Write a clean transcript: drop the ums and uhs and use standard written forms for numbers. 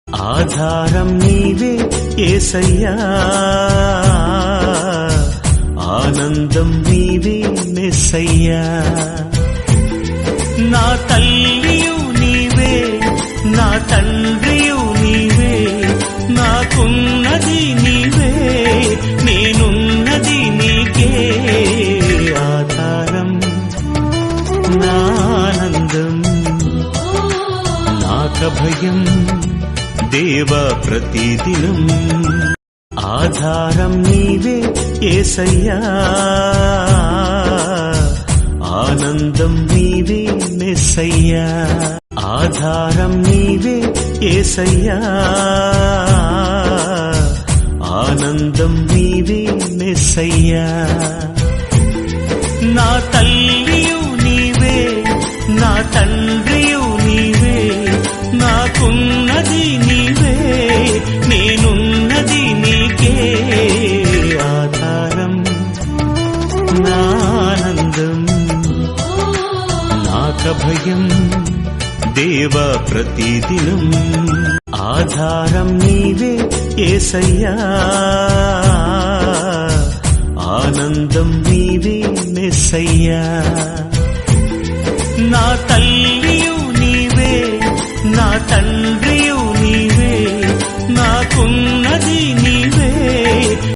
ఆధారం నీవే యేసయ్యా, ఆనందం నీవే మెస్సయ్యా. నా తల్లియు నీవే, నా తండ్రియు నీవే, నాకున్నది నీవే, నేనున్నది నీకే. ఆధారం నా ఆనందం, నాకభయం దేవా ప్రతిదినం. ఆధారం నీవే యేసయ్యా, ఆనందం నీవే మెస్సయ్యా. ఆధారం నీవే యేసయ్యా, ఆనందం నీవే మెస్సయ్యా. నా తల్లియు నీవే, నా తండ్రియు నీవే, నాకున్నది నీవే, నేనున్నది నీకే. ఆధారం నా ఆనందం, నాకభయం దేవా ప్రతిదినం. ఆధారం నీవే యేసయ్యా, ఆనందం నీవే మెస్సయ్యా. నా తల్లియు నీవే, నా తండ్రి